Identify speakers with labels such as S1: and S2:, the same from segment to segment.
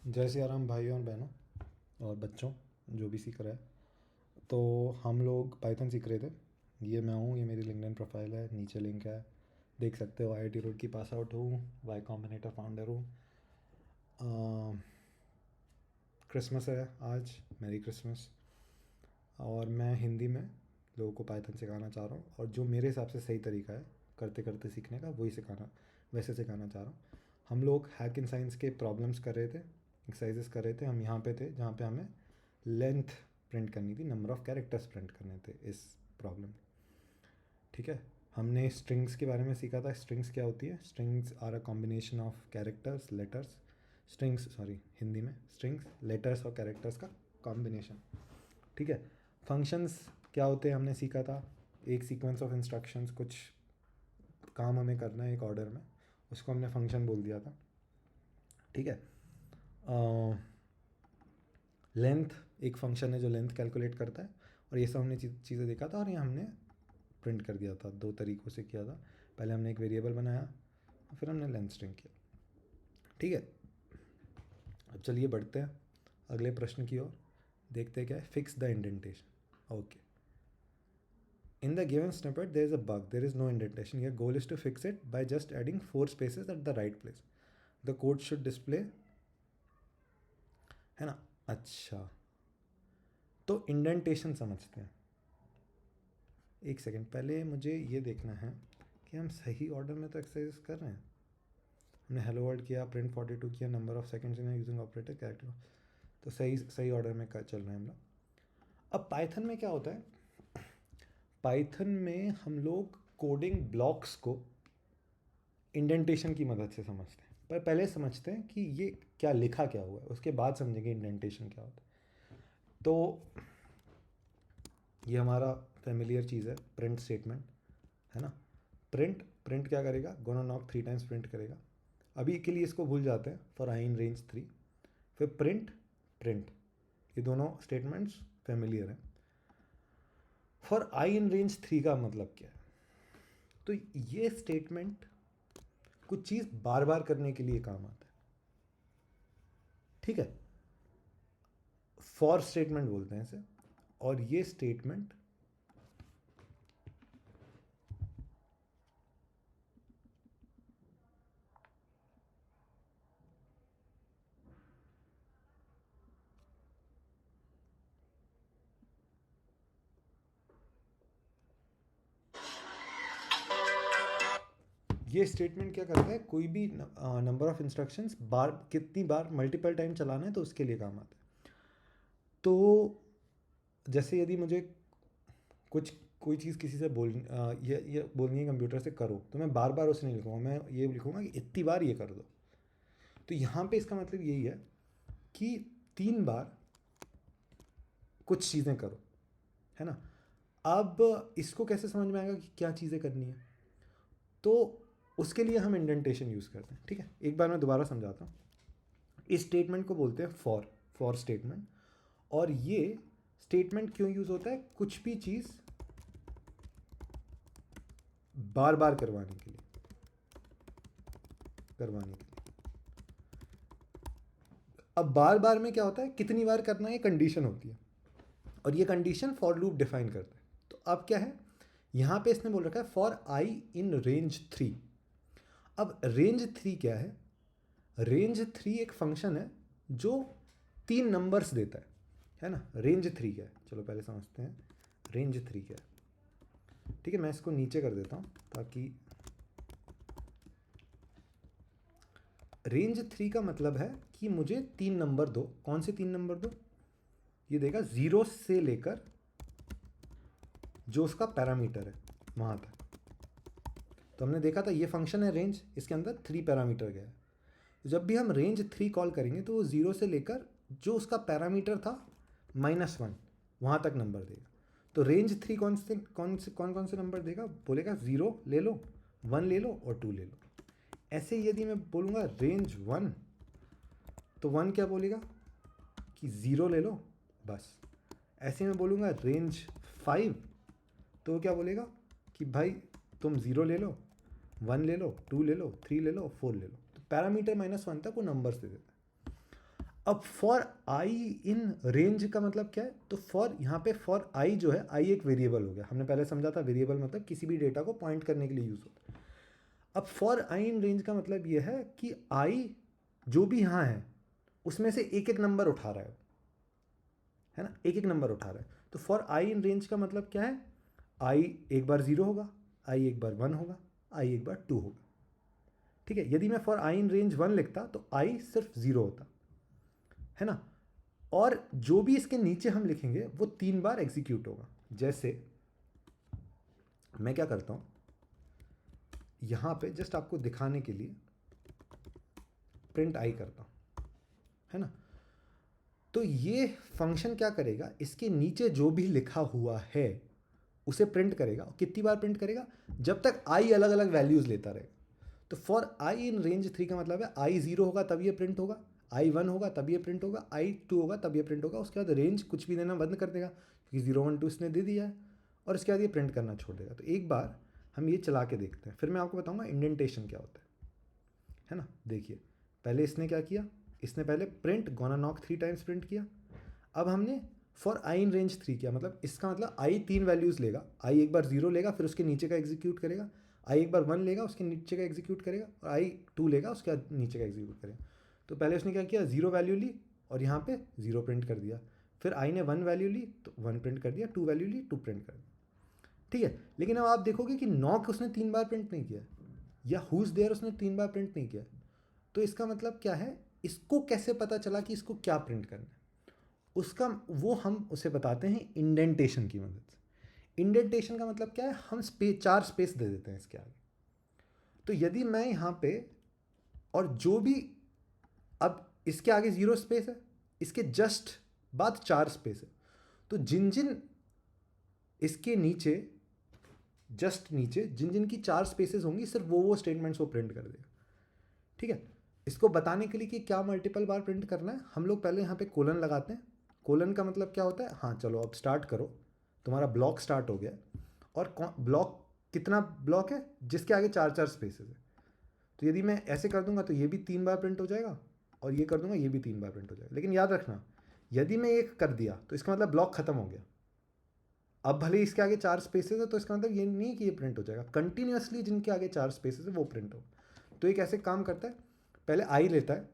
S1: जय सिया राम भाइयों और बहनों और बच्चों जो भी सीख रहा है। तो हम लोग पाइथन सीख रहे थे। ये मैं हूँ, ये मेरी लिंक्डइन प्रोफाइल है, नीचे लिंक है, देख सकते हो। आईआईटी रोड की पास आउट हूँ, वाई कॉम्बिनेटर फाउंडर हूँ। क्रिसमस है आज, मैरी क्रिसमस। और मैं हिंदी में लोगों को पाइथन सिखाना चाह रहा हूँ, और जो मेरे हिसाब से सही तरीका है करते करते सीखने का, वही सिखाना, वैसे सिखाना चाह रहा हूँ। हम लोग हैक इन साइंस के प्रॉब्लम्स कर रहे थे, एक्सरसाइजेस कर रहे थे। हम यहाँ पे थे जहाँ पे हमें लेंथ प्रिंट करनी थी, नंबर ऑफ़ कैरेक्टर्स प्रिंट करने थे इस प्रॉब्लम। ठीक है, हमने स्ट्रिंग्स के बारे में सीखा था। स्ट्रिंग्स क्या होती है? Strings are a combination of characters, letters. Strings, sorry, Hindi में स्ट्रिंग्स लेटर्स और कैरेक्टर्स का कॉम्बिनेशन। ठीक है। फंक्शंस क्या होते हैं हमने सीखा था। एक सीक्वेंस ऑफ इंस्ट्रक्शंस, कुछ काम हमें करना है एक ऑर्डर में, उसको हमने फंक्शन बोल दिया था। ठीक है। लेंथ एक फंक्शन है जो लेंथ कैलकुलेट करता है, और ये सब हमने चीज़ें देखा था, और ये हमने प्रिंट कर दिया था। दो तरीक़ों से किया था। पहले हमने एक वेरिएबल बनाया, और फिर हमने लेंथ स्ट्रिंग किया। ठीक है। अब चलिए बढ़ते हैं अगले प्रश्न की ओर। देखते हैं क्या है। Fix the indentation. Okay, in the given snippet there is a bug, there is no indentation. Your goal is to fix it by just adding 4 spaces at the right place. The code should display, है ना। अच्छा, तो indentation समझते हैं। एक second, पहले मुझे ये देखना है कि हम सही ऑर्डर में तो एक्सरसाइज कर रहे हैं। हमने हेलो वर्ल्ड किया, प्रिंट 42 किया, number of seconds in using operator character, तो सही सही ऑर्डर में चल रहे हैं हम लोग। अब पाइथन में क्या होता है, पाइथन में हम लोग कोडिंग ब्लॉक्स को इंडेंटेशन की मदद से समझते हैं। पर पहले समझते हैं कि ये क्या लिखा क्या हुआ है, उसके बाद समझेंगे इंडेंटेशन क्या होता है। तो ये हमारा फेमिलियर चीज़ है, प्रिंट स्टेटमेंट, है ना। प्रिंट प्रिंट क्या करेगा, गोना नॉक 3 टाइम्स प्रिंट करेगा। अभी के लिए इसको भूल जाते हैं, फॉर आई इन रेंज 3। फिर प्रिंट प्रिंट, ये दोनों स्टेटमेंट्स फेमिलियर हैं। फॉर आई इन रेंज 3 का मतलब क्या है? तो ये स्टेटमेंट कुछ चीज़ बार बार करने के लिए काम आता है। ठीक है, फॉर स्टेटमेंट बोलते हैं इसे। और ये स्टेटमेंट ये स्टेटमेंट क्या करता है, कोई भी नंबर ऑफ इंस्ट्रक्शंस बार, कितनी बार, मल्टीपल टाइम चलाना है, तो उसके लिए काम आता है। तो जैसे यदि मुझे कुछ कोई चीज़ किसी से ये बोलनी है कंप्यूटर से करो, तो मैं बार बार उसे नहीं लिखूँगा, मैं ये लिखूँगा कि इतनी बार ये कर दो। तो यहाँ पे इसका मतलब यही है कि 3 बार कुछ चीज़ें करो, है ना। अब इसको कैसे समझ में आएगा कि क्या चीज़ें करनी है, तो उसके लिए हम इंडेंटेशन यूज़ करते हैं। ठीक है, एक बार मैं दोबारा समझाता हूँ। इस स्टेटमेंट को बोलते हैं फॉर स्टेटमेंट। और ये स्टेटमेंट क्यों यूज़ होता है, कुछ भी चीज़ बार बार करवाने के लिए। अब बार बार में क्या होता है, कितनी बार करना है, कंडीशन होती है, और ये कंडीशन फॉर लूप डिफाइन करता है। तो अब क्या है, यहाँ पे इसने बोल रखा है फॉर आई इन रेंज 3। अब रेंज 3 क्या है? रेंज 3 एक फंक्शन है जो 3 नंबर्स देता है ना। रेंज 3 क्या है, चलो पहले समझते हैं रेंज 3 क्या है। ठीक है, मैं इसको नीचे कर देता हूँ ताकि रेंज 3 का मतलब है कि मुझे 3 नंबर दो। कौन से 3 नंबर दो? ये देगा 0 से लेकर जो उसका पैरामीटर है वहाँ तक। तो हमने देखा था ये फंक्शन है रेंज, इसके अंदर 3 पैरामीटर गया है। जब भी हम रेंज 3 कॉल करेंगे तो वो 0 से लेकर जो उसका पैरामीटर था -1, वहाँ तक नंबर देगा। तो रेंज 3 कौन से नंबर देगा? बोलेगा 0 ले लो, 1 ले लो और 2 ले लो। ऐसे यदि मैं बोलूँगा रेंज 1, तो 1 क्या बोलेगा कि 0 ले लो, बस। ऐसे मैं बोलूँगा रेंज 5, तो क्या बोलेगा कि भाई तुम 0 ले लो, 1 ले लो, 2 ले लो, 3 ले लो, 4 ले लो। तो पैरामीटर -1 तक वो नंबर्स दे देता है। अब फॉर आई इन रेंज का मतलब क्या है, तो फॉर यहाँ पे फॉर आई जो है, आई एक वेरिएबल हो गया, हमने पहले समझा था वेरिएबल मतलब किसी भी डेटा को पॉइंट करने के लिए यूज़ होता है। अब फॉर आई इन रेंज का मतलब ये है कि आई जो भी यहाँ है उसमें से एक एक नंबर उठा रहा है ना, एक एक नंबर उठा रहा है। तो फॉर आई इन रेंज का मतलब क्या है, आई एक बार 0 होगा, आई एक बार 1 होगा, आई एक बार 2 होगा। ठीक है, यदि मैं फॉर आई इन रेंज 1 लिखता तो आई सिर्फ 0 होता, है ना। और जो भी इसके नीचे हम लिखेंगे वो 3 बार एग्जीक्यूट होगा। जैसे मैं क्या करता हूँ, यहाँ पे जस्ट आपको दिखाने के लिए प्रिंट आई करता हूँ, है ना। तो ये फंक्शन क्या करेगा, इसके नीचे जो भी लिखा हुआ है उसे प्रिंट करेगा। कितनी बार प्रिंट करेगा, जब तक आई अलग अलग वैल्यूज़ लेता रहेगा। तो फॉर आई इन रेंज 3 का मतलब है आई 0 होगा तब ये प्रिंट होगा, आई 1 होगा तब ये प्रिंट होगा, आई 2 होगा तब ये प्रिंट होगा। उसके बाद रेंज कुछ भी देना बंद कर देगा क्योंकि 0 1 2 इसने दे दिया है, और इसके बाद ये प्रिंट करना छोड़ देगा। तो एक बार हम ये चला के देखते हैं, फिर मैं आपको बताऊंगा इंडेंटेशन क्या होता है ना। देखिए पहले इसने क्या किया, इसने पहले print gonna knock 3 times print किया। अब हमने फॉर आई इन रेंज 3 किया, मतलब इसका मतलब आई 3 वैल्यूज़ लेगा, आई एक बार 0 लेगा फिर उसके नीचे का एग्जीक्यूट करेगा, आई एक बार 1 लेगा उसके नीचे का एग्जीक्यूट करेगा, और आई 2 लेगा उसके बाद नीचे का एग्जीक्यूट करेगा। तो पहले उसने क्या किया, 0 वैल्यू ली और यहाँ पे 0 प्रिंट कर दिया। फिर आई ने 1 वैल्यू ली तो 1 प्रिंट कर दिया, 2 वैल्यू ली 2 प्रिंट कर दिया। ठीक है, लेकिन अब आप देखोगे कि नॉक उसने 3 बार प्रिंट नहीं किया, या हुज देयर उसने 3 बार प्रिंट नहीं किया। तो इसका मतलब क्या है, इसको कैसे पता चला कि इसको क्या प्रिंट करना है, उसका वो हम उसे बताते हैं इंडेंटेशन की मदद से। इंडेंटेशन का मतलब क्या है, हम 4 स्पेस दे देते हैं इसके आगे। तो यदि मैं यहाँ पे, और जो भी, अब इसके आगे 0 स्पेस है, इसके जस्ट बाद 4 स्पेस है, तो जिन जिन इसके नीचे जस्ट नीचे जिन जिन की 4 स्पेसेस होंगी सिर्फ वो स्टेटमेंट्स वो प्रिंट कर देगा। ठीक है, इसको बताने के लिए कि क्या मल्टीपल बार प्रिंट करना है, हम लोग पहले यहाँ पे कोलन लगाते हैं। कोलन का मतलब क्या होता है, हाँ चलो अब स्टार्ट करो, तुम्हारा ब्लॉक स्टार्ट हो गया। और ब्लॉक कितना ब्लॉक है, जिसके आगे 4 4 स्पेसेस है। तो यदि मैं ऐसे कर दूंगा तो ये भी 3 बार प्रिंट हो जाएगा, और ये कर दूंगा ये भी 3 बार प्रिंट हो जाएगा। लेकिन याद रखना, यदि मैं एक कर दिया तो इसका मतलब ब्लॉक खत्म हो गया। अब भले इसके आगे 4 स्पेसेस है तो इसका मतलब ये नहीं कि ये प्रिंट हो जाएगा, कंटिन्यूसली जिनके आगे 4 स्पेसेस है वो प्रिंट हो। तो एक ऐसे काम करता है, पहले आई लेता है,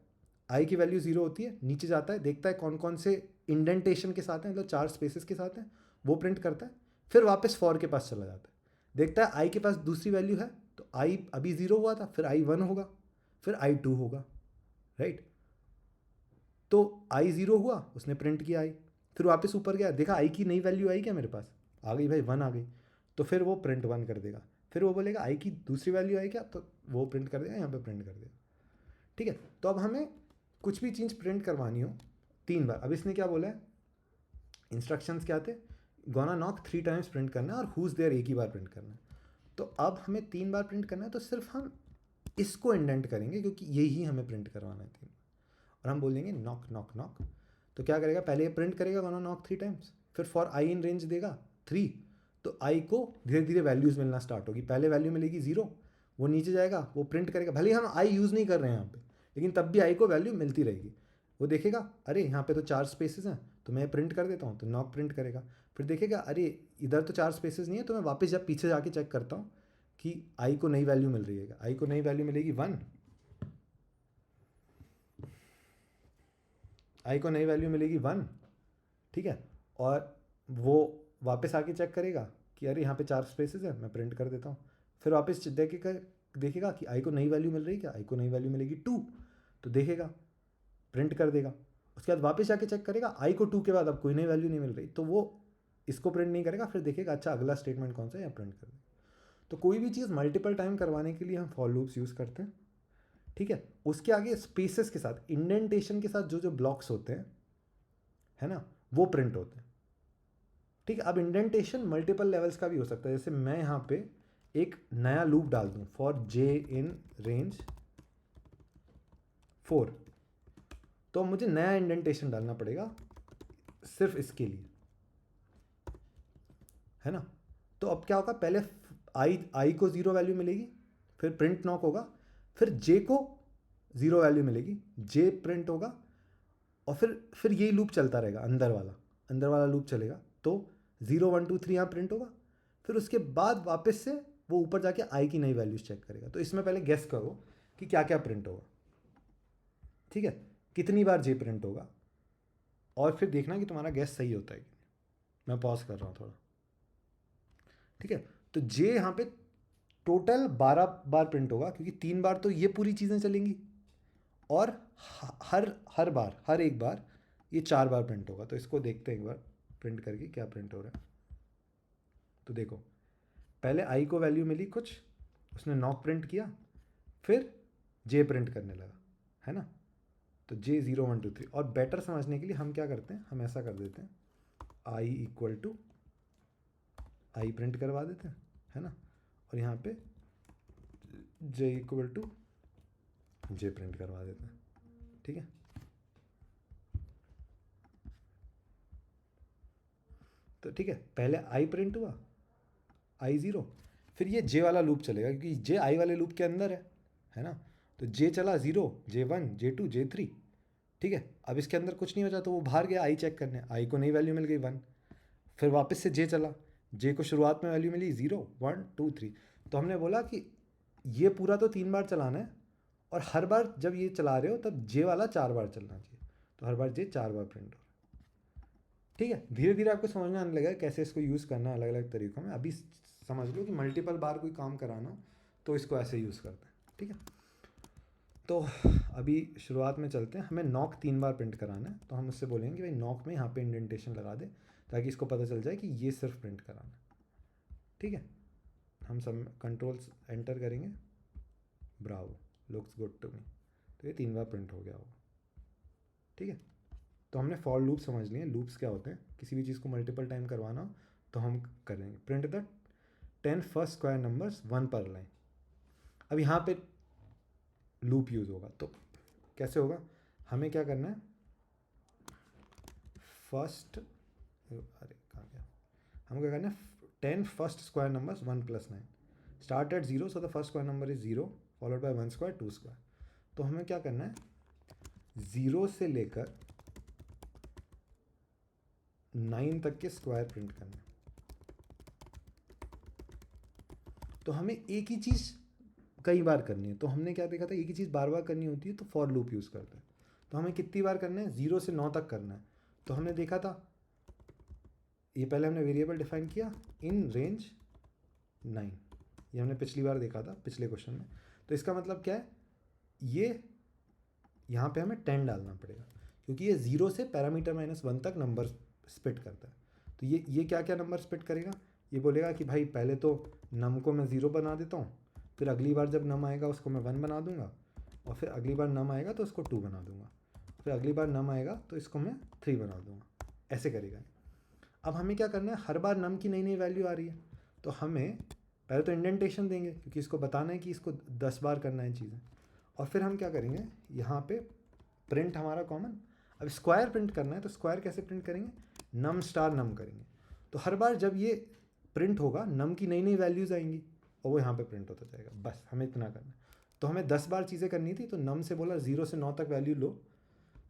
S1: आई की वैल्यू 0 होती है, नीचे जाता है देखता है कौन कौन से इंडेंटेशन के साथ हैं, मतलब 4 स्पेसेस के साथ हैं, वो प्रिंट करता है। फिर वापस फॉर के पास चला जाता है, देखता है आई के पास दूसरी वैल्यू है, तो आई अभी 0 हुआ था, फिर आई 1 होगा, फिर आई 2 होगा, राइट। तो आई 0 हुआ, उसने प्रिंट किया आई, फिर वापस ऊपर गया, देखा आई की नई वैल्यू आई क्या मेरे पास, आ गई भाई 1 आ गई, तो फिर वो प्रिंट 1 कर देगा। फिर वो बोलेगा आई की दूसरी वैल्यू आई क्या, तो वो प्रिंट कर देगा, यहाँ पे प्रिंट कर देगा। ठीक है, तो अब हमें कुछ भी चीज़ प्रिंट करवानी हो 3 बार। अब इसने क्या बोला है, इंस्ट्रक्शंस क्या थे, गोना नॉक 3 टाइम्स प्रिंट करना है और हुज देयर एक ही बार प्रिंट करना है। तो अब हमें 3 बार प्रिंट करना है, तो सिर्फ हम इसको इंडेंट करेंगे क्योंकि यही हमें प्रिंट करवाना है 3, और हम बोल देंगे नॉक नॉक नॉक। तो क्या करेगा, पहले ये प्रिंट करेगा गोना नॉक 3 टाइम्स, फिर फॉर आई इन रेंज देगा 3, तो आई को धीरे धीरे वैल्यूज़ मिलना स्टार्ट होगी। पहले वैल्यू मिलेगी 0, वो नीचे जाएगा, वो प्रिंट करेगा, भले हम आई यूज़ नहीं कर रहे हैं यहाँ पे, लेकिन तब भी आई को वैल्यू मिलती रहेगी। वो देखेगा अरे यहाँ पे तो 4 स्पेसेस हैं, तो मैं प्रिंट कर देता हूँ, तो नॉक प्रिंट करेगा। फिर देखेगा अरे इधर तो 4 स्पेसेस नहीं है, तो मैं वापस जब पीछे जाके चेक करता हूँ कि आई को नई वैल्यू मिल रही है। आई को नई वैल्यू मिलेगी 1, आई को नई वैल्यू मिलेगी 1, ठीक है। और वो वापस आके चेक करेगा कि अरे यहाँ पे 4 स्पेसेस है, मैं प्रिंट कर देता हूँ। फिर वापस देखेगा कि आई को नई वैल्यू मिल रही है क्या, आई को नई वैल्यू मिलेगी 2, तो देखेगा प्रिंट कर देगा। उसके बाद वापस जाके चेक करेगा, आई को 2 के बाद अब कोई नई वैल्यू नहीं मिल रही, तो वो इसको प्रिंट नहीं करेगा, फिर देखेगा अच्छा अगला स्टेटमेंट कौन सा है, या प्रिंट कर देगा। तो कोई भी चीज़ मल्टीपल टाइम करवाने के लिए हम फॉर लूप्स यूज़ करते हैं। ठीक है, उसके आगे स्पेसेस के साथ, इंडेंटेशन के साथ जो जो ब्लॉक्स होते हैं, है ना, वो प्रिंट होते हैं। ठीक है, अब इंडेंटेशन मल्टीपल लेवल्स का भी हो सकता है। जैसे मैं यहाँ पे एक नया लूप डाल दूँ, फॉर जे इन रेंज 4, तो मुझे नया इंडेंटेशन डालना पड़ेगा सिर्फ इसके लिए, है ना। तो अब क्या होगा, पहले आई को 0 वैल्यू मिलेगी, फिर प्रिंट नॉक होगा, फिर जे को 0 वैल्यू मिलेगी, जे प्रिंट होगा, और फिर यही लूप चलता रहेगा, अंदर वाला लूप चलेगा। तो 0 1 2 3 यहाँ प्रिंट होगा, फिर उसके बाद वापस से वो ऊपर जाके आई की नई वैल्यूज चेक करेगा। तो इसमें पहले गेस करो कि क्या क्या प्रिंट होगा, ठीक है, कितनी बार जे प्रिंट होगा, और फिर देखना कि तुम्हारा गेस सही होता है कि नहीं। मैं पॉज कर रहा हूँ थोड़ा, ठीक है। तो जे यहाँ पे टोटल 12 बार प्रिंट होगा, क्योंकि 3 बार तो ये पूरी चीज़ें चलेंगी, और हर एक बार ये 4 बार प्रिंट होगा। तो इसको देखते हैं एक बार प्रिंट करके क्या प्रिंट हो रहा है। तो देखो, पहले आई को वैल्यू मिली कुछ, उसने नॉक प्रिंट किया, फिर जे प्रिंट करने लगा, है ना। तो जे 0 1 2 3, और बेटर समझने के लिए हम क्या करते हैं, हम ऐसा कर देते हैं, I equal to I print करवा देते हैं, है ना, और यहाँ पे J equal to J print करवा देते हैं, ठीक है। तो ठीक है, पहले आई प्रिंट हुआ, आई 0, फिर ये जे वाला लूप चलेगा, क्योंकि जे आई वाले लूप के अंदर है ना। तो जे चला 0, जे 1, जे 2, जे 3, ठीक है। अब इसके अंदर कुछ नहीं हो जाता, तो वो बाहर गया आई चेक करने, आई को नई वैल्यू मिल गई 1, फिर वापस से जे चला, जे को शुरुआत में वैल्यू मिली 0 1 2 3। तो हमने बोला कि ये पूरा तो 3 बार चलाना है, और हर बार जब ये चला रहे हो तब जे वाला 4 बार चलना चाहिए। तो हर बार जे 4 बार प्रिंट हो, ठीक है। धीरे धीरे आपको समझना आने लगेगा कैसे इसको यूज़ करना है अलग अलग तरीक़ों में। अभी समझ लो कि मल्टीपल बार कोई काम कराना हो तो इसको ऐसे यूज़ करते हैं, ठीक है। तो अभी शुरुआत में चलते हैं, हमें नॉक 3 बार प्रिंट कराना है, तो हम उससे बोलेंगे कि भाई नॉक में यहाँ पे इंडेंटेशन लगा दे, ताकि इसको पता चल जाए कि ये सिर्फ प्रिंट कराना है, ठीक है। हम सब कंट्रोल्स एंटर करेंगे, bravo, looks good to me. तो ये 3 बार प्रिंट हो गया होगा, ठीक है। तो हमने फॉर लूप समझ लिए, लूप्स क्या होते हैं, किसी भी चीज़ को मल्टीपल टाइम करवाना हो तो हम करेंगे print the 10 first square numbers 1 पर लाइन। अब यहाँ पे लूप यूज़ होगा, तो कैसे होगा, हमें क्या करना है, फर्स्ट, अरे कहाँ गया, हमें क्या करना है, 10 first square numbers 1 + 9 start at 0, so the first square number is 0 followed by 1 square 2 square. तो हमें क्या करना है, 0 से लेकर 9 तक के स्क्वायर प्रिंट करना है। तो हमें एक ही चीज़ कई बार करनी है, तो हमने क्या देखा था, एक ही चीज़ बार बार करनी होती है तो फॉर लूप यूज़ करते हैं। तो हमें कितनी बार करना है, 0 से 9 तक करना है। तो हमने देखा था, ये पहले हमने वेरिएबल डिफाइन किया इन रेंज 9, ये हमने पिछली बार देखा था पिछले क्वेश्चन में। तो इसका मतलब क्या है, ये यहाँ पे हमें 10 डालना पड़ेगा, क्योंकि ये 0 से पैरामीटर -1 तक नंबर स्प्लिट करता है। तो ये क्या क्या नंबर स्प्लिट करेगा, ये बोलेगा कि भाई पहले तो नम को मैं 0 बना देता हूँ, फिर अगली बार जब नम आएगा उसको मैं 1 बना दूंगा, और फिर अगली बार नम आएगा तो उसको 2 बना दूंगा, फिर अगली बार नम आएगा तो इसको मैं 3 बना दूंगा, ऐसे करेगा। अब हमें क्या करना है, हर बार नम की नई नई वैल्यू आ रही है, तो हमें पहले तो इंडेंटेशन देंगे, क्योंकि इसको बताना है कि इसको 10 बार करना है चीज़ें। और फिर हम क्या करेंगे, यहाँ पे प्रिंट हमारा कॉमन, अब स्क्वायर प्रिंट करना है, तो स्क्वायर कैसे प्रिंट करेंगे, नम स्टार नम करेंगे। तो हर बार जब ये प्रिंट होगा नम की नई नई वैल्यूज़ आएंगी और वो यहाँ पे प्रिंट होता जाएगा, बस हमें इतना करना है। तो हमें 10 बार चीज़ें करनी थी, तो नम से बोला 0 से 9 तक वैल्यू लो,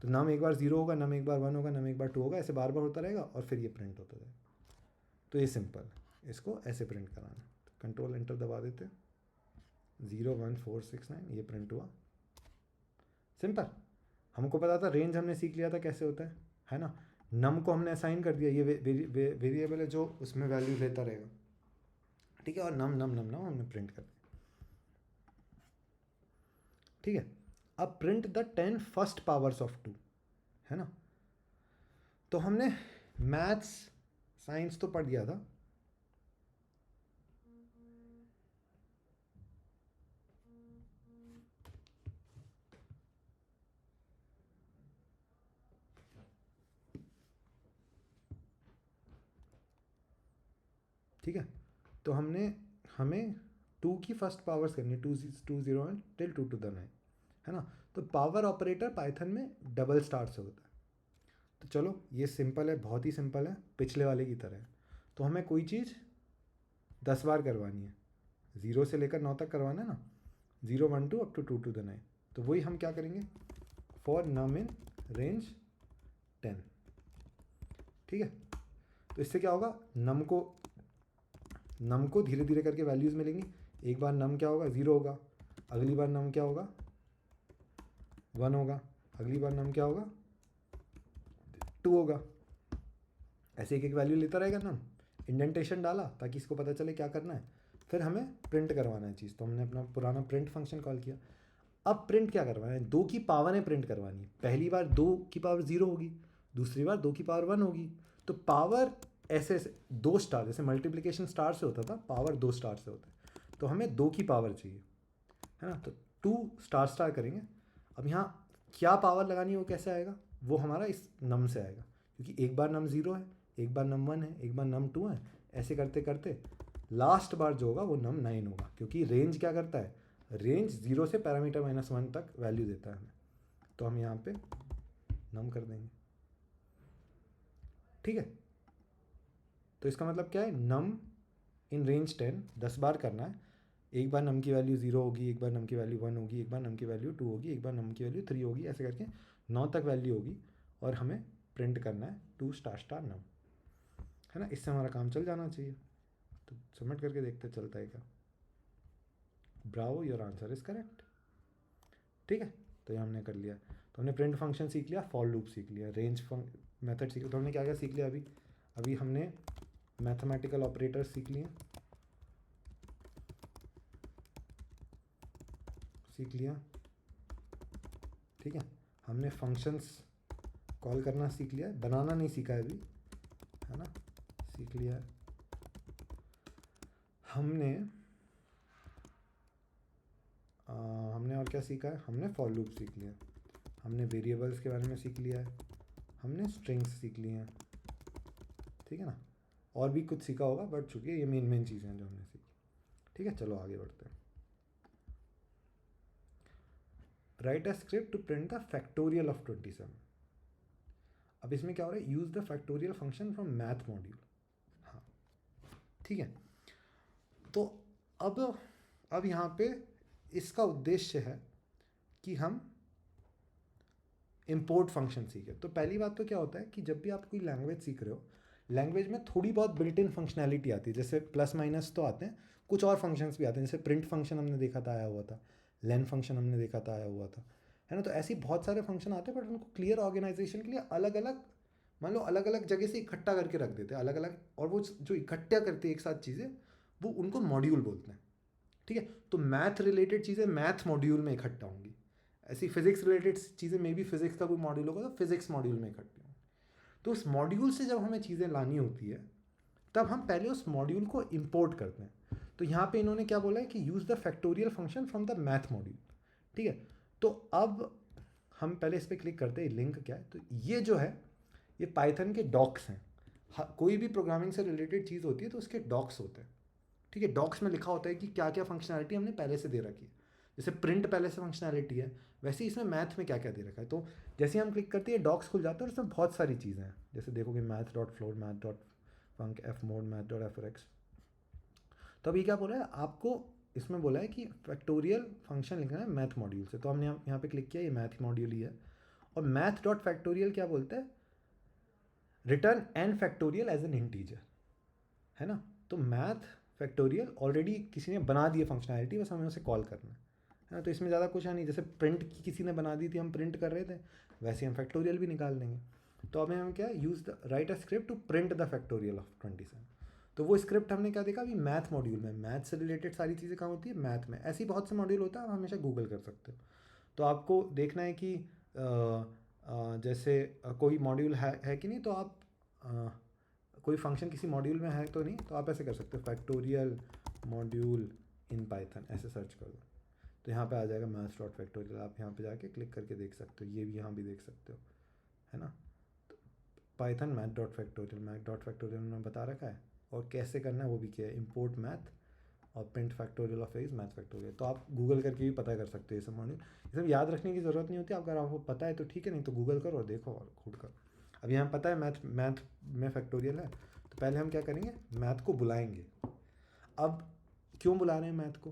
S1: तो नम एक बार 0 होगा, नम एक बार 1 होगा, नम एक बार 2 होगा, ऐसे बार बार होता रहेगा, और फिर ये प्रिंट होता जाएगा। तो ये सिंपल है, इसको ऐसे प्रिंट कराना है। कंट्रोल एंटर दबा देते हैं, 0 1 4 6 9, ये प्रिंट हुआ, सिंपल। हमको पता था, रेंज हमने सीख लिया था कैसे होता है ना। नम को हमने असाइन कर दिया, ये वेरिएबल है जो उसमें वैल्यू लेता रहेगा, ठीक है, और नम नम नम नम हमने प्रिंट कर दिया, ठीक है। अब print the 10 first powers of 2, है ना। तो हमने मैथ्स साइंस तो पढ़ दिया था, ठीक है। तो हमें 2 की फर्स्ट पावर्स करनी है, 2 0 टिल 2 to the 9, है ना। तो पावर ऑपरेटर पाइथन में डबल स्टार से होता है। तो चलो ये सिंपल है, बहुत ही सिंपल है, पिछले वाले की तरह है। तो हमें कोई चीज़ 10 बार करवानी है, 0 से लेकर 9 तक करवाना है ना, 0 1 2 up to 2 to the 9। तो वही हम क्या करेंगे, फॉर नम इन रेंज 10। ठीक है, तो इससे क्या होगा, नम को धीरे धीरे करके वैल्यूज़ मिलेंगी। एक बार नम क्या होगा, 0 होगा, अगली बार नम क्या होगा, 1 होगा, अगली बार नम क्या होगा, 2 होगा। ऐसे एक एक वैल्यू लेता रहेगा नम। इंडेंटेशन डाला ताकि इसको पता चले क्या करना है, फिर हमें प्रिंट करवाना है चीज़, तो हमने अपना पुराना प्रिंट फंक्शन कॉल किया। अब प्रिंट क्या करवाना है, 2 की पावरें प्रिंट करवानी है। पहली बार 2 की पावर 0 होगी, दूसरी बार 2 की पावर 1 होगी। तो पावर ऐसे ऐसे 2 स्टार, जैसे मल्टीप्लिकेशन स्टार से होता था, पावर 2 स्टार से होता है, तो हमें 2 की पावर चाहिए, है ना। तो 2 स्टार स्टार करेंगे। अब यहाँ क्या पावर लगानी है वो कैसे आएगा, वो हमारा इस नम से आएगा, क्योंकि एक बार नम 0 है, एक बार नम 1 है, एक बार नम 2 है, ऐसे करते करते लास्ट बार जो होगा वो नम 9 होगा। क्योंकि रेंज क्या करता है, रेंज 0 से पैरामीटर -1 तक वैल्यू देता है हमें, तो हम यहाँ पे नम कर देंगे। ठीक है, तो इसका मतलब क्या है, नम इन रेंज 10 बार करना है। एक बार नम की वैल्यू 0 होगी, एक बार नम की वैल्यू 1 होगी, एक बार नम की वैल्यू 2 होगी, एक बार नम की वैल्यू 3 होगी, ऐसे करके 9 तक वैल्यू होगी, और हमें प्रिंट करना है 2 स्टार स्टार नम, है ना। इससे हमारा काम चल जाना चाहिए। तो सबमिट करके देखते चलता है क्या। Bravo, your answer is correct. ठीक है, तो ये हमने कर लिया। तो हमने प्रिंट फंक्शन सीख लिया, फॉर लूप सीख लिया, रेंज मेथड सीख लिया। तो हमने क्या क्या सीख लिया अभी हमने मैथमेटिकल ऑपरेटर सीख लिया। ठीक है, हमने फंक्शंस कॉल करना सीख लिया, बनाना नहीं सीखा है अभी, है ना, सीख लिया है। हमने और क्या सीखा है, हमने फॉर लूप सीख लिया, हमने वेरिएबल्स के बारे में सीख लिया है, हमने स्ट्रिंग्स सीख लिए हैं। ठीक है ना, और भी कुछ सीखा होगा, बट चूंकि ये मेन चीज़ें हैं जो हमने सीखी। ठीक है, चलो आगे बढ़ते हैं। Write a script to print the factorial of 27। अब इसमें क्या हो रहा है, use the factorial function from math module. हाँ, ठीक है, तो अब यहाँ पे इसका उद्देश्य है कि हम इम्पोर्ट फंक्शन सीखे। तो पहली बात तो क्या होता है कि जब भी आप कोई लैंग्वेज सीख रहे हो, लैंग्वेज में थोड़ी बहुत बिल्ट इन फंक्शनैलिटी आती है, जैसे प्लस माइनस तो आते हैं, कुछ और फंक्शंस भी आते हैं, जैसे प्रिंट फंक्शन हमने देखा था आया हुआ था, लेन फंक्शन हमने देखा था आया हुआ था, है ना। तो ऐसे बहुत सारे फंक्शन आते हैं, बट उनको क्लियर ऑर्गेनाइजेशन के लिए अलग अलग, मान लो अलग अलग जगह से इकट्ठा करके रख देते हैं अलग अलग, और वो जो इकट्ठा करते हैं एक साथ चीज़ें, वो उनको मॉड्यूल बोलते हैं। ठीक है, तो मैथ रिलेटेड चीज़ें मैथ मॉड्यूल में इकट्ठा होंगी, ऐसी फिजिक्स रिलेटेड चीज़ें मे भी फिजिक्स का कोई मॉड्यूल होगा तो फिजिक्स मॉड्यूल में इकट्ठी होंगी। तो उस मॉड्यूल से जब हमें चीज़ें लानी होती है, तब हम पहले उस मॉड्यूल को इंपोर्ट करते हैं। तो यहाँ पे इन्होंने क्या बोला है कि use the factorial function from the math module. ठीक है, तो अब हम पहले इस पर क्लिक करते हैं, लिंक क्या है, तो ये जो है ये पाइथन के डॉक्स हैं। कोई भी प्रोग्रामिंग से रिलेटेड चीज़ होती है तो उसके डॉक्स होते हैं। ठीक है, डॉक्स में लिखा होता है कि क्या क्या फंक्शनैलिटी हमने पहले से दे रखी है। जैसे प्रिंट पहले से फंक्शनैलिटी है, वैसे ही इसमें मैथ में क्या क्या दे रखा है। तो जैसे हम क्लिक करते हैं डॉक्स खुल जाता है और उसमें बहुत सारी चीज़ें हैं, जैसे देखोगे math dot float, math dot func, F mod, math dot F X. तो अभी क्या बोला है आपको, इसमें बोला है कि फैक्टोरियल फंक्शन लिखना है मैथ मॉड्यूल से। तो हमने यहाँ पे क्लिक किया, ये मैथ मॉड्यूल ही है। और मैथ डॉट फैक्टोरियल क्या बोलता है, return n factorial as n integer, है ना। तो मैथ फैक्टोरियल ऑलरेडी किसी ने बना दी है फंक्शनैलिटी, बस हमें उसे कॉल करना है ना। तो इसमें ज़्यादा कुछ है नहीं, जैसे प्रिंट की किसी ने बना दी थी, हम प्रिंट कर रहे थे, वैसे हम फैक्टोरियल भी निकाल देंगे। तो अब हम क्या, use the write a script to print the factorial of 27। तो वो स्क्रिप्ट हमने क्या देखा अभी, मैथ मॉड्यूल में, मैथ से रिलेटेड सारी चीज़ें कहाँ होती है, मैथ में। ऐसी बहुत से मॉड्यूल होता है, आप हमेशा गूगल कर सकते हो। तो आपको देखना है कि जैसे कोई मॉड्यूल है कि नहीं, तो आप कोई फंक्शन किसी मॉड्यूल में है तो नहीं, तो आप ऐसे कर सकते हो, फैक्टोरियल मॉड्यूल इन पाइथन ऐसे सर्च कर दो, तो यहाँ पे आ जाएगा मैथ्स डॉट फैक्टोरियल। आप यहाँ पे जाके क्लिक करके देख सकते हो, ये भी यहाँ भी देख सकते हो, है ना। तो पाइथन मैथ डॉट फैक्टोरियल में बता रखा है, और कैसे करना है वो भी किया है, इम्पोर्ट मैथ और print factorial of is math factorial. तो आप गूगल करके भी पता कर सकते हो ये सब मॉड्यूल, ये सब याद रखने की ज़रूरत नहीं होती। अगर आपको पता है तो ठीक है, नहीं तो गूगल करो और देखो और खुद करो। अब यहाँ पता है मैथ में फैक्टोरियल है, तो पहले हम क्या करेंगे, मैथ को बुलाएंगे। अब क्यों बुला रहे हैं मैथ को,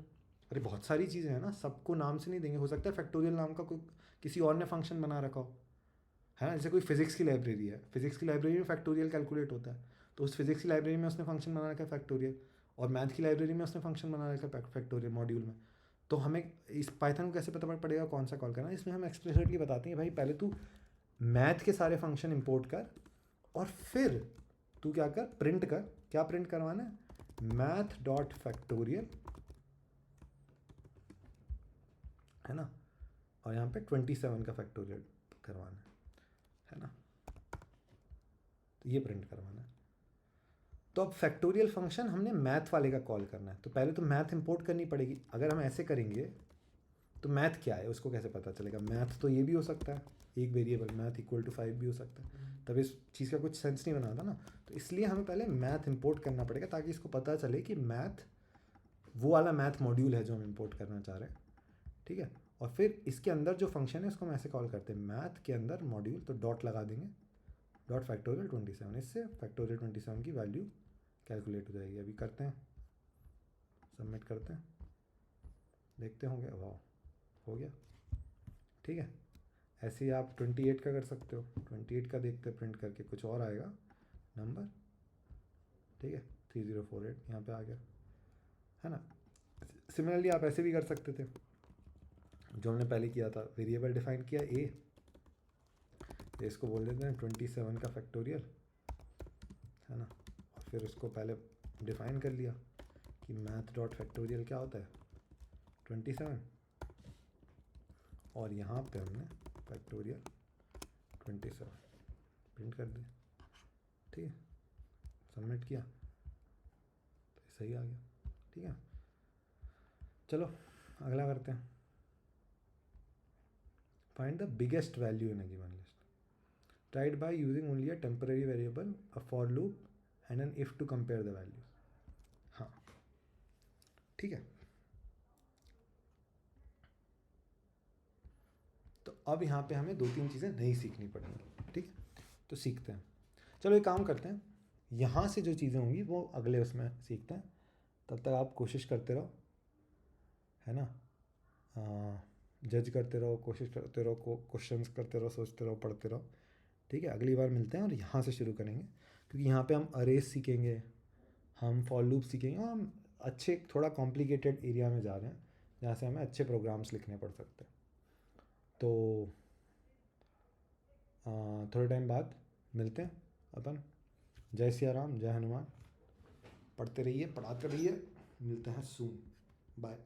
S1: अरे बहुत सारी चीज़ें हैं ना, सबको नाम से नहीं देंगे, हो सकता है फैक्टोरियल नाम का कोई किसी और ने फंक्शन बना रखा हो, है ना। जैसे कोई फिजिक्स की लाइब्रेरी है, फिजिक्स की लाइब्रेरी में फैक्टोरियल कैलकुलेट होता है, तो उस फिजिक्स की लाइब्रेरी में उसने फंक्शन बना रखा है फैक्टोरियल, और मैथ की लाइब्रेरी में उसने फंक्शन बना रखा है फैक्टोरियल मॉड्यूल में। तो हमें इस पाइथन को कैसे पता पड़ेगा कौन सा कॉल करना है, इसमें हम एक्सप्लिसिटली बताते हैं भाई पहले तू मैथ के सारे फंक्शन इंपोर्ट कर, और फिर तू क्या कर, प्रिंट कर, क्या प्रिंट करवाना है, मैथ डॉट फैक्टोरियल, है ना, और यहाँ पे 27 का फैक्टोरियल करवाना है ना, तो ये प्रिंट करवाना है। तो अब फैक्टोरियल फंक्शन हमने मैथ वाले का कॉल करना है, तो पहले तो मैथ इंपोर्ट करनी पड़ेगी। अगर हम ऐसे करेंगे तो मैथ क्या है उसको कैसे पता चलेगा, मैथ तो ये भी हो सकता है, एक वेरिएबल मैथ इक्वल टू 5 भी हो सकता है, तब इस चीज़ का कुछ सेंस नहीं बनाता ना। तो इसलिए हमें पहले मैथ इंपोर्ट करना पड़ेगा ताकि इसको पता चले कि मैथ वो वाला मैथ मॉड्यूल है जो हम इंपोर्ट करना चाह रहे हैं, ठीक है। और फिर इसके अंदर जो फंक्शन है उसको हम ऐसे कॉल करते हैं, मैथ के अंदर मॉड्यूल, तो डॉट लगा देंगे, डॉट फैक्टोरियल 27, इससे फैक्टोरियल 27 की वैल्यू कैलकुलेट हो जाएगी। अभी करते हैं, सबमिट करते हैं, देखते होंगे, वाह हो गया, ठीक है। ऐसे ही आप 28 का कर सकते हो, 28 का देखते प्रिंट करके कुछ और आएगा नंबर, ठीक है, 3048 यहाँ पे आ गया, है ना। सिमिलरली आप ऐसे भी कर सकते थे जो हमने पहले किया था, वेरिएबल डिफाइन किया ए, इसको बोल देते हैं 27 का फैक्टोरियल, है ना, और फिर उसको पहले डिफाइन कर लिया कि मैथ डॉट फैक्टोरियल क्या होता है 27, और यहाँ पे हमने फैक्टोरियल 27 प्रिंट कर दिया, ठीक है, सबमिट किया तो सही आ गया, ठीक है। चलो अगला करते हैं, find the biggest value in a given list, tried by using only a temporary variable, a for loop and an if to compare the values. हाँ ठीक है, तो अब यहाँ पे हमें 2-3 चीज़ें नई सीखनी पड़ेंगी, ठीक है, तो सीखते हैं। चलो एक काम करते हैं, यहाँ से जो चीज़ें होंगी वो अगले उसमें सीखते हैं, तब तक आप कोशिश करते रहो, है ना, जज करते रहो, कोशिश करते रहो, क्वेश्चंस करते रहो, सोचते रहो, पढ़ते रहो, ठीक है। अगली बार मिलते हैं और यहाँ से शुरू करेंगे, क्योंकि यहाँ पे हम अरेज सीखेंगे, हम फॉर लूप सीखेंगे, और हम अच्छे थोड़ा कॉम्प्लिकेटेड एरिया में जा रहे हैं जहाँ से हमें अच्छे प्रोग्राम्स लिखने पड़ सकते हैं। तो थोड़े टाइम बाद मिलते हैं अपन। जय सिया राम, जय हनुमान, पढ़ते रहिए, पढ़ाते रहिए, मिलते हैं सून, बाय।